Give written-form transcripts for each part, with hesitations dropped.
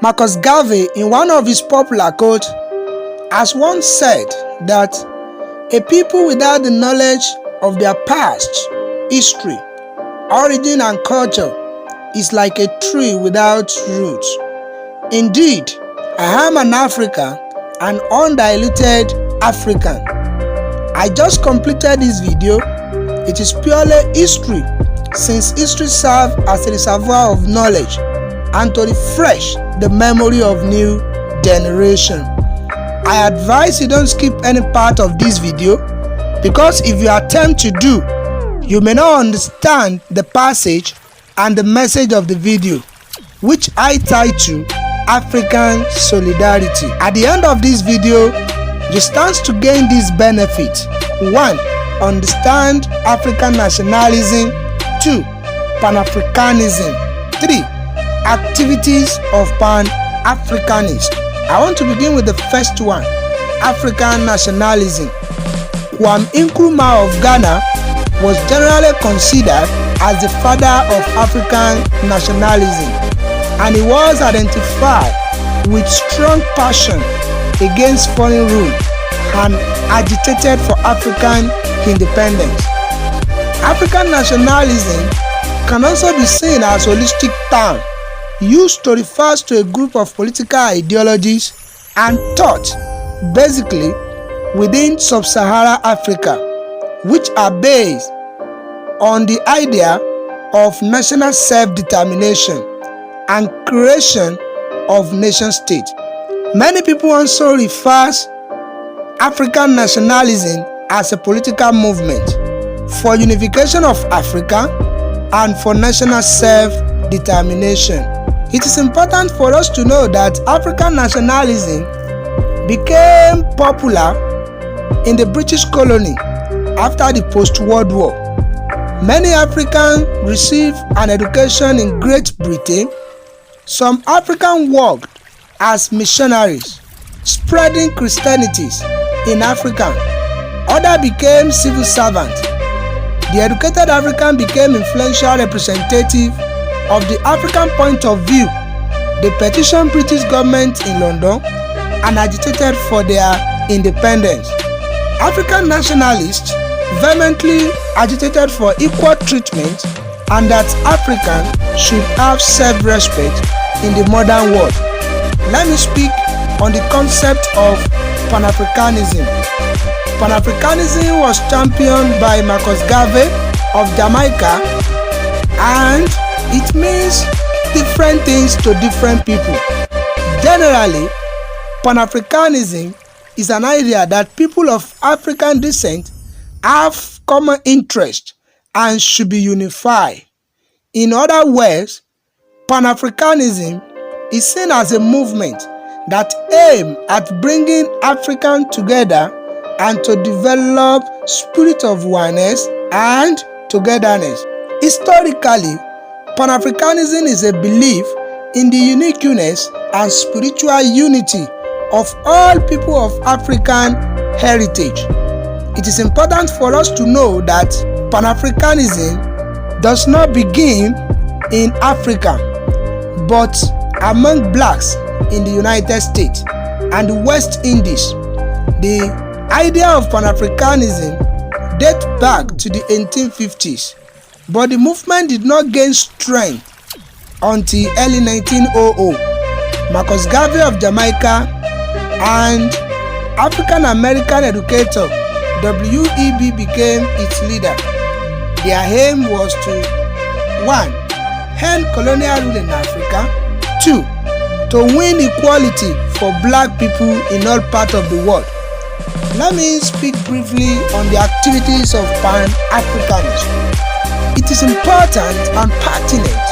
Marcus Garvey, in one of his popular quotes, has once said that a people without the knowledge of their past, history, origin and culture is like a tree without roots. Indeed, I am an African, an undiluted African. I just completed this video. It is purely history, since history serves as a reservoir of knowledge and to refresh the memory of new generation. I advise you don't skip any part of this video, because if you attempt to do, you may not understand the passage and the message of the video, which I title African Solidarity. At the end of this video, you stand to gain this benefit. 1. Understand African nationalism. 2. Pan-Africanism. 3. Activities of Pan-Africanist. I want to begin with the first one, African nationalism. Kwame Nkrumah of Ghana was generally considered as the father of African nationalism, and he was identified with strong passion against foreign rule and agitated for African independence. African nationalism can also be seen as a holistic term used to refer to a group of political ideologies and thought basically within sub-Saharan Africa, which are based on the idea of national self-determination and creation of nation-state. Many people also refer African nationalism as a political movement for unification of Africa and for national self-determination. It is important for us to know that African nationalism became popular in the British colony after the post-World War. Many Africans received an education in Great Britain. Some Africans worked as missionaries, spreading Christianity in Africa. Others became civil servants. The educated African became influential representative of the African point of view. They petitioned British government in London and agitated for their independence. African nationalists vehemently agitated for equal treatment and that Africans should have self-respect in the modern world. Let me speak on the concept of Pan-Africanism. Pan-Africanism was championed by Marcus Garvey of Jamaica, and it means different things to different people. Generally, Pan-Africanism is an idea that people of African descent have common interest and should be unified. In other words, Pan-Africanism is seen as a movement that aims at bringing Africans together and to develop spirit of oneness and togetherness. Historically, Pan-Africanism is a belief in the uniqueness and spiritual unity of all people of African heritage. It is important for us to know that Pan-Africanism does not begin in Africa, but among blacks in the United States and the West Indies. The idea of Pan-Africanism dates back to the 1850s, but the movement did not gain strength until early 1900. Marcus Garvey of Jamaica and African American educator W.E.B. became its leader. Their aim was to 1. End colonial rule in Africa. 2. To win equality for black people in all parts of the world. Let me speak briefly on the activities of Pan-Africanism. It is important and pertinent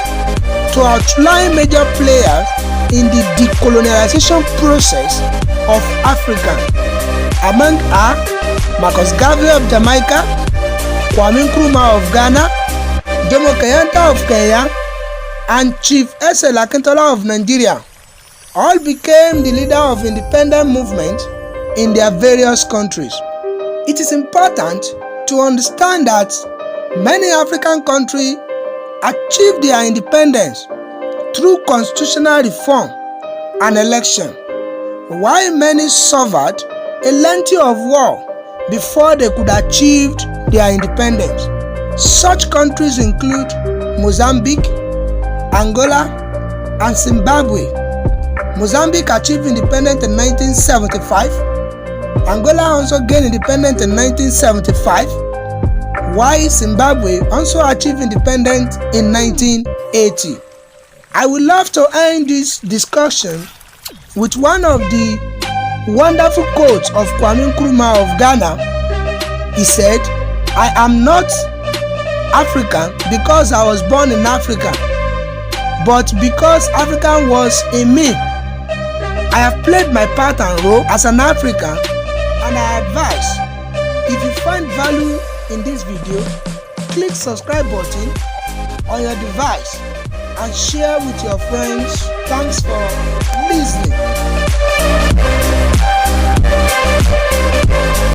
to outline major players in the decolonization process of Africa. Among are Marcus Garvey of Jamaica, Kwame Nkrumah of Ghana, Jomo Kenyatta of Kenya, and Chief S.L. Akintola of Nigeria. All became the leader of independent movement in their various countries. It is important to understand that many African countries achieved their independence through constitutional reform an election, while many suffered a lengthy of war before they could achieve their independence. Such countries include Mozambique, Angola, and Zimbabwe. Mozambique achieved independence in 1975. Angola also gained independence in 1975, while Zimbabwe also achieved independence in 1980. I would love to end this discussion with one of the wonderful quotes of Kwame Nkrumah of Ghana. He said, "I am not African because I was born in Africa, but because African was in me. I have played my part and role as an African, and I advise, if you find value in this video, click subscribe button on your device and share with your friends. Thanks for